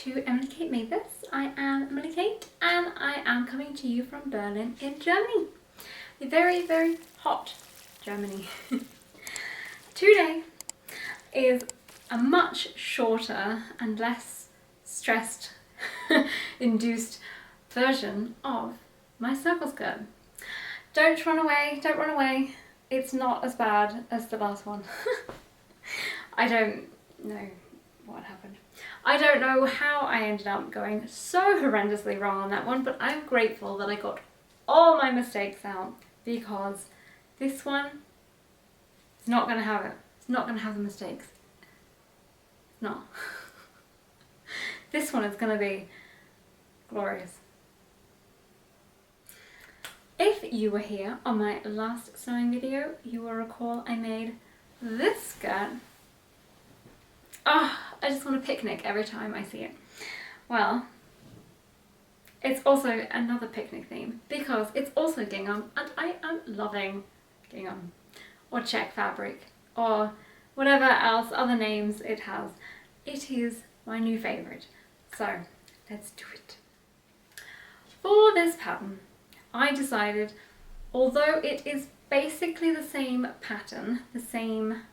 to Emily Kate Mathis. I am Emily Kate and I am coming to you from Berlin in Germany. The very, very hot Germany. Today is a much shorter and less stressed induced version of my circle skirt. Don't run away, don't run away. It's not as bad as the last one. I don't know what happened. I don't know how I ended up going so horrendously wrong on that one, but I'm grateful that I got all my mistakes out, because this one is not going to have it. It's not going to have the mistakes. It's not. This one is going to be glorious. If you were here on my last sewing video, you will recall I made this skirt. Oh, I just want a picnic every time I see it. Well, it's also another picnic theme because it's also gingham, and I am loving gingham or check fabric or whatever else other names it has. It is my new favourite. So let's do it. For this pattern, I decided, although it is basically the same pattern, the same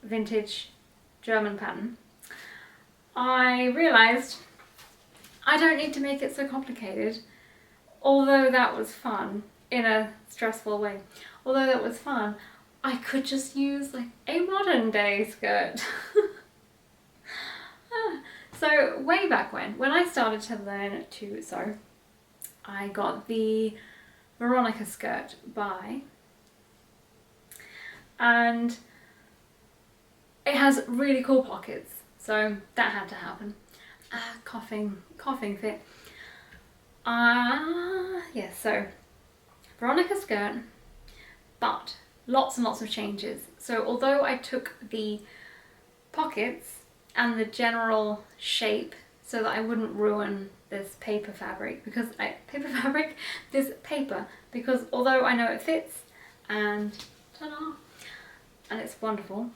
vintage German pattern, I realised I don't need to make it so complicated. Although that was fun in a stressful way, although that was fun, I could just use like a modern day skirt. So way back when I started to learn to sew, I got the Veronika Skirt by, and it has really cool pockets, so that had to happen. Coughing fit. Yeah, so Veronika Skirt, but lots and lots of changes. So although I took the pockets and the general shape so that I wouldn't ruin this paper fabric, because because although I know it fits and ta-da, and it's wonderful,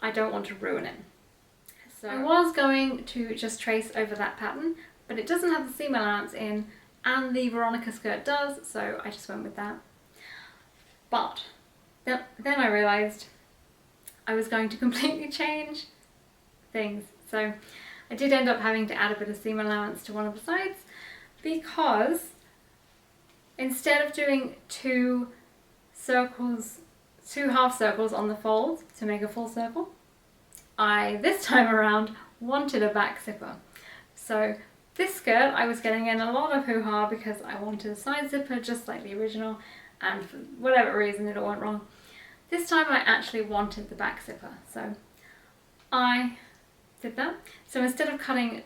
I don't want to ruin it. So I was going to just trace over that pattern, but it doesn't have the seam allowance in, and the Veronika Skirt does, so I just went with that. But then I realised I was going to completely change things, so I did end up having to add a bit of seam allowance to one of the sides, because instead of doing two half circles on the fold to make a full circle, I this time around wanted a back zipper. So this skirt I was getting in a lot of hoo-ha because I wanted a side zipper just like the original, and for whatever reason it all went wrong. This time I actually wanted the back zipper, so I did that. So instead of cutting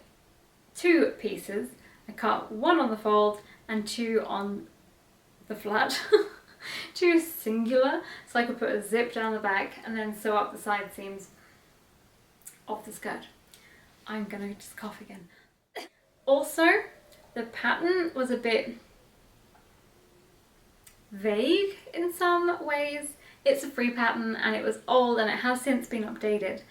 two pieces, I cut one on the fold and two on the flat. Two singular, so I could put a zip down the back and then sew up the side seams of the skirt. I'm gonna just cough again. Also, the pattern was a bit vague in some ways. It's a free pattern and it was old and it has since been updated,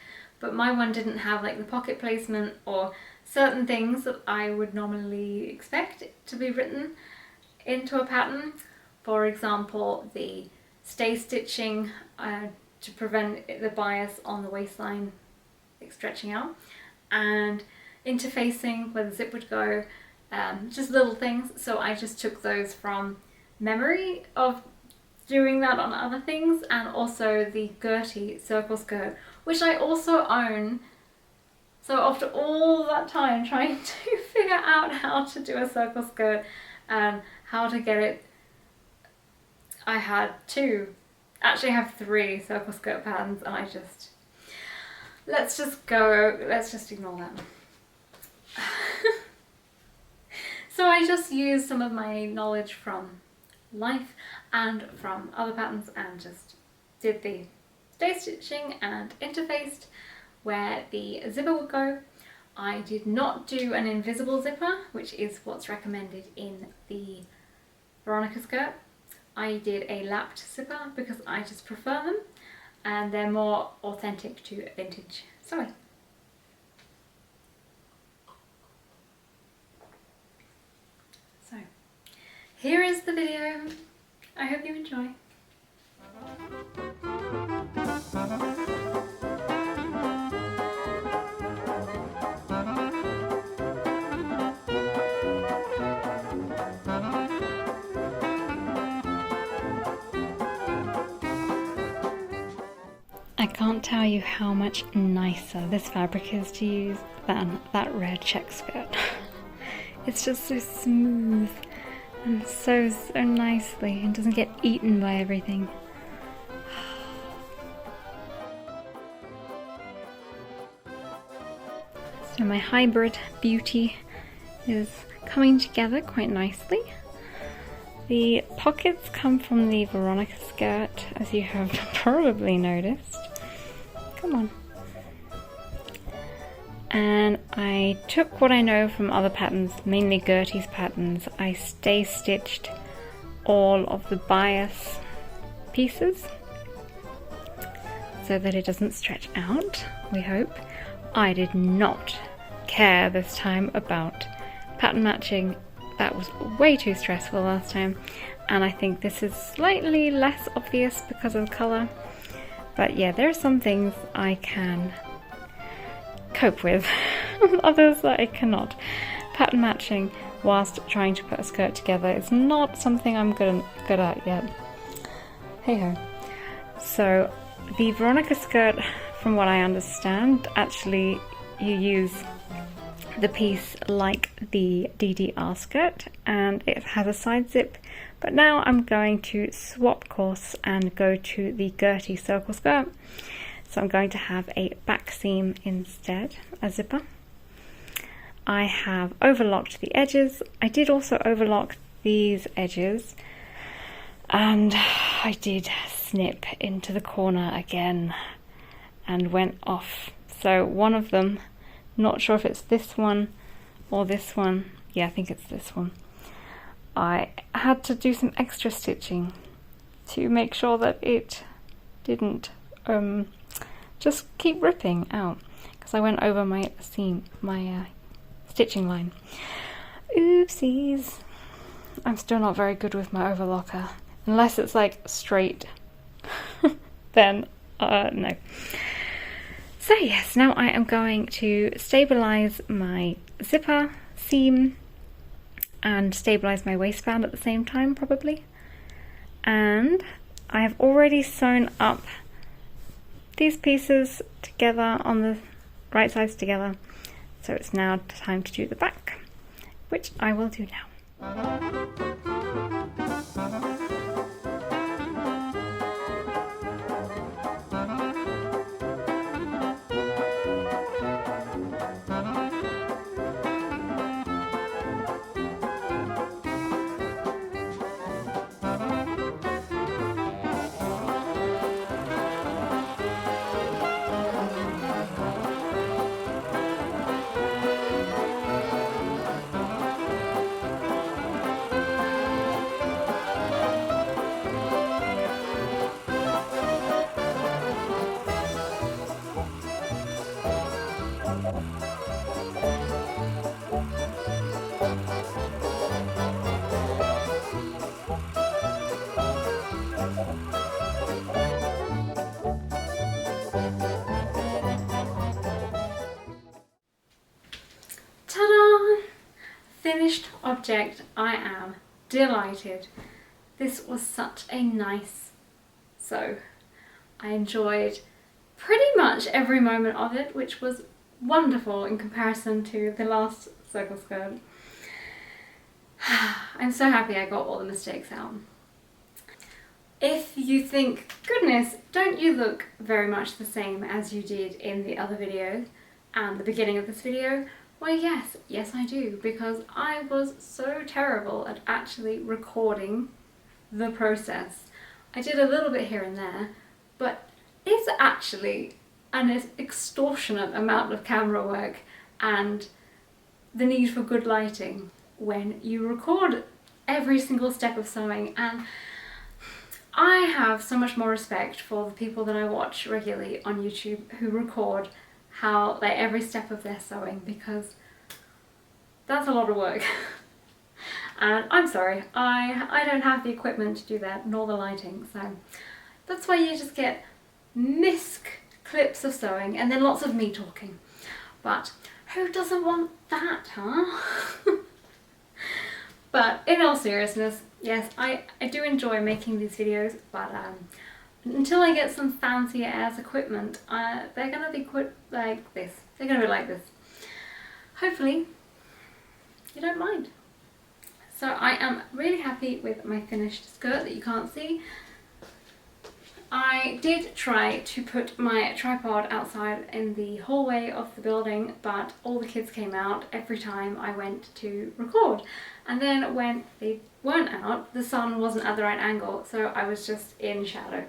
but my one didn't have like the pocket placement or certain things that I would normally expect to be written into a pattern. For example, the stay stitching to prevent the bias on the waistline stretching out, and interfacing where the zip would go, just little things. So I just took those from memory of doing that on other things, and also the Gertie Circle Skirt, which I also own. So after all that time trying to figure out how to do a circle skirt and how to get it, I had actually I have three circle skirt patterns, and let's just ignore that. So I just used some of my knowledge from life and from other patterns and just did the stay stitching and interfaced where the zipper would go. I did not do an invisible zipper, which is what's recommended in the Veronika Skirt. I did a lapped zipper because I just prefer them, and they're more authentic to vintage sewing. So here is the video. I hope you enjoy. I can't tell you how much nicer this fabric is to use than that red check skirt. It's just so smooth and so nicely and doesn't get eaten by everything. So my hybrid beauty is coming together quite nicely. The pockets come from the Veronika skirt, as you have probably noticed. Come on. And I took what I know from other patterns, mainly Gertie's patterns. I stay stitched all of the bias pieces so that it doesn't stretch out, we hope. I did not care this time about pattern matching. That was way too stressful last time, and I think this is slightly less obvious because of the colour. But yeah, there are some things I can cope with, others that I cannot. Pattern matching whilst trying to put a skirt together is not something I'm good at yet. Hey ho. So the Veronika skirt, from what I understand, actually you use the piece like the DDR skirt and it has a side zip, but now I'm going to swap course and go to the Gertie Circle Skirt. So I'm going to have a back seam instead, a zipper. I have overlocked the edges. I did also overlock these edges, and I did snip into the corner again and went off. So one of them, not sure if it's this one or this one. Yeah, I think it's this one. I had to do some extra stitching to make sure that it didn't just keep ripping out, because I went over my seam, my stitching line. Oopsies. I'm still not very good with my overlocker. Unless it's like straight, then no. So yes, now I am going to stabilize my zipper seam and stabilize my waistband at the same time, probably. And I have already sewn up these pieces together on the right sides together, so it's now time to do the back, which I will do now. Ta-da! Finished object. I am delighted. This was such a nice sew. I enjoyed pretty much every moment of it, which was wonderful in comparison to the last circle skirt. I'm so happy I got all the mistakes out. If you think, goodness, don't you look very much the same as you did in the other video and the beginning of this video? Well, yes I do, because I was so terrible at actually recording the process. I did a little bit here and there, but it's actually an extortionate amount of camera work and the need for good lighting when you record every single step of sewing, and I have so much more respect for the people that I watch regularly on YouTube who record how, like, every step of their sewing, because that's a lot of work. And I'm sorry, I don't have the equipment to do that, nor the lighting, so that's why you just get misc clips of sewing and then lots of me talking. But who doesn't want that, huh? But in all seriousness, yes, I do enjoy making these videos, but until I get some fancier ass equipment, they're gonna be like this. They're gonna be like this. Hopefully, you don't mind. So I am really happy with my finished skirt that you can't see. I did try to put my tripod outside in the hallway of the building, but all the kids came out every time I went to record. And then when they weren't out, the sun wasn't at the right angle, so I was just in shadow.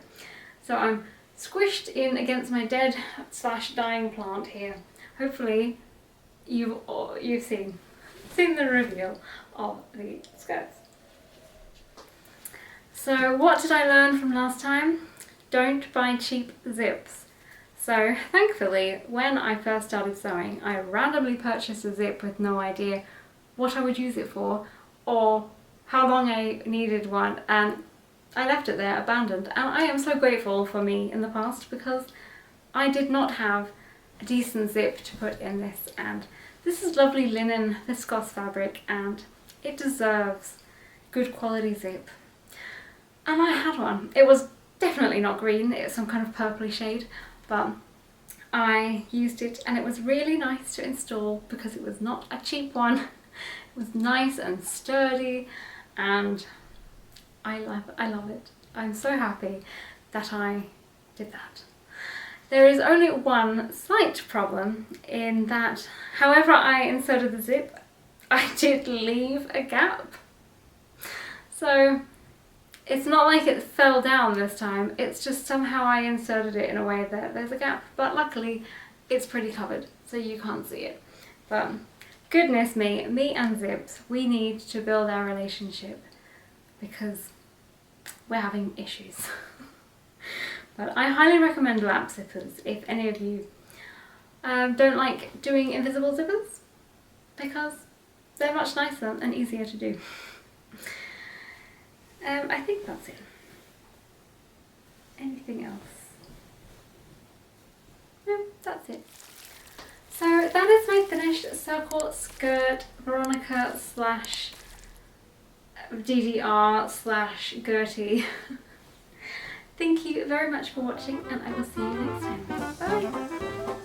So I'm squished in against my dead / dying plant here. Hopefully you've seen the reveal of the skirts. So what did I learn from last time? Don't buy cheap zips. So thankfully, when I first started sewing, I randomly purchased a zip with no idea what I would use it for or how long I needed one, and I left it there abandoned. And I am so grateful for me in the past, because I did not have a decent zip to put in this, and this is lovely linen viscose fabric and it deserves good quality zip. And I had one. It was definitely not green, it's some kind of purpley shade, but I used it and it was really nice to install because it was not a cheap one. It was nice and sturdy, and I love it. I'm so happy that I did that. There is only one slight problem in that, however I inserted the zip, I did leave a gap. So it's not like it fell down this time, it's just somehow I inserted it in a way that there's a gap, but luckily it's pretty covered so you can't see it. But goodness me and zips, we need to build our relationship because we're having issues. But I highly recommend lap zippers if any of you don't like doing invisible zippers, because they're much nicer and easier to do. I think that's it. Anything else? No, that's it. So that is my finished circle skirt, Veronika / DDR / Gertie. Thank you very much for watching, and I will see you next time. Bye!